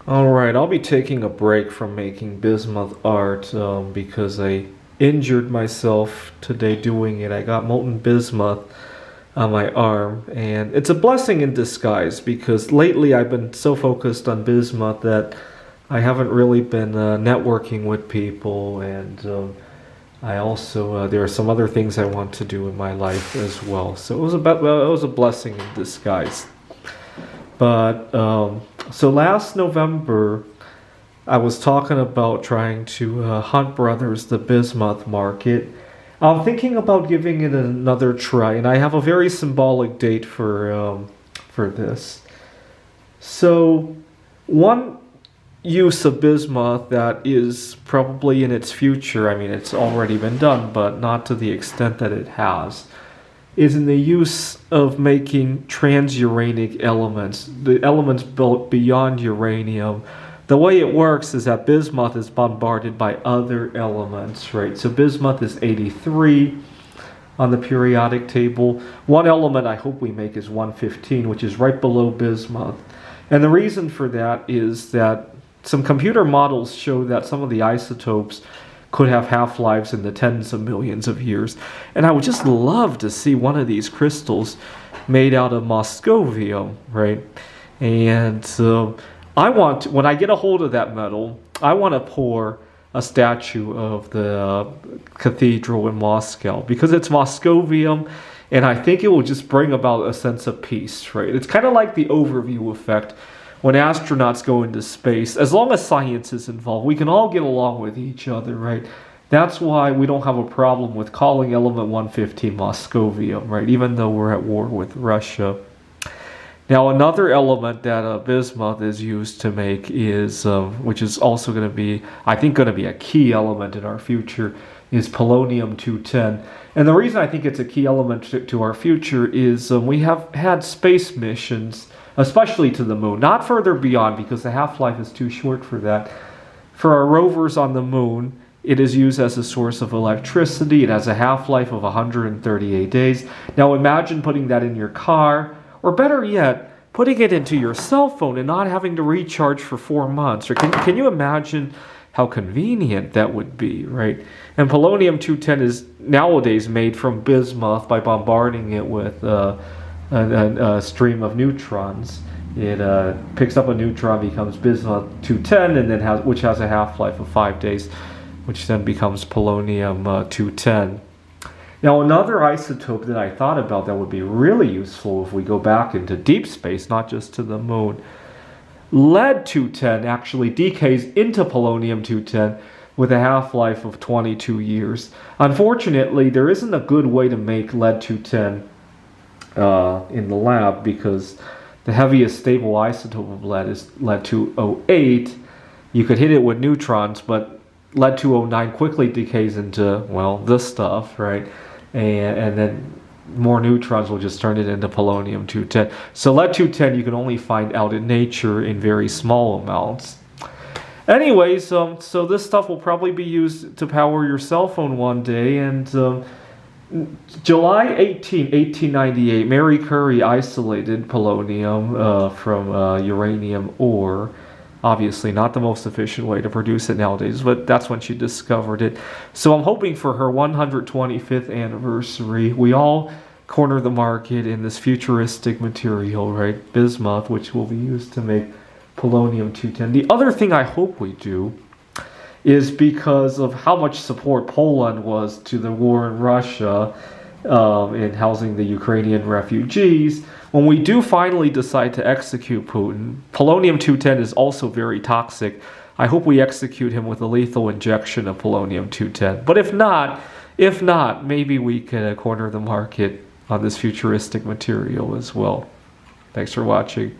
Alright, I'll be taking a break from making bismuth art because I injured myself today doing it. I got molten bismuth on my arm, and it's a blessing in disguise because lately I've been so focused on bismuth that I haven't really been networking with people, and I also there are some other things I want to do in my life as well. So it was a blessing in disguise. But so last November, I was talking about trying to Hunt Brothers the bismuth market. I'm thinking about giving it another try, and I have a very symbolic date for this. So one use of bismuth that is probably in its future, I mean it's already been done, but not to the extent that it has, is in the use of making transuranic elements, the elements built beyond uranium. The way it works is that bismuth is bombarded by other elements, right? So bismuth is 83 on the periodic table. One element I hope we make is 115, which is right below bismuth. And the reason for that is that some computer models show that some of the isotopes could have half-lives in the tens of millions of years. And I would just love to see one of these crystals made out of moscovium, right? And I want to, when I get a hold of that metal, I want to pour a statue of the cathedral in Moscow because it's moscovium, and I think it will just bring about a sense of peace, right? It's kind of like the overview effect. When astronauts go into space, as long as science is involved, we can all get along with each other, right? That's why we don't have a problem with calling element 115 moscovium, right? Even though we're at war with Russia. Now, another element that bismuth is used to make is, which is also going to be, I think, going to be a key element in our future, is polonium-210. And the reason I think it's a key element to our future is we have had space missions, especially to the moon, not further beyond because the half-life is too short for that. For our rovers on the moon, it is used as a source of electricity. It has a half-life of 138 days. Now imagine putting that in your car, or better yet, putting it into your cell phone and not having to recharge for 4 months. Or can you imagine how convenient that would be, right? And polonium-210 is nowadays made from bismuth by bombarding it with a stream of neutrons. It picks up a neutron, becomes bismuth-210, and then which has a half-life of 5 days, which then becomes polonium-210. Now, another isotope that I thought about that would be really useful if we go back into deep space, not just to the moon, lead-210 actually decays into polonium-210 with a half-life of 22 years. Unfortunately, there isn't a good way to make lead-210 in the lab because the heaviest stable isotope of lead is lead-208. You could hit it with neutrons, but lead-209 quickly decays into, well, this stuff, right? And then more neutrons will just turn it into polonium-210. So lead-210 you can only find out in nature in very small amounts. Anyways, so this stuff will probably be used to power your cell phone one day, and July 18, 1898, Mary Curie isolated polonium from uranium ore. Obviously not the most efficient way to produce it nowadays, but that's when she discovered it. So I'm hoping for her 125th anniversary, we all corner the market in this futuristic material, right? Bismuth, which will be used to make polonium-210. The other thing I hope we do is because of how much support Poland was to the war in Russia in housing the Ukrainian refugees. When we do finally decide to execute Putin, polonium-210 is also very toxic. I hope we execute him with a lethal injection of polonium-210. But if not, maybe we can corner the market on this futuristic material as well. Thanks for watching.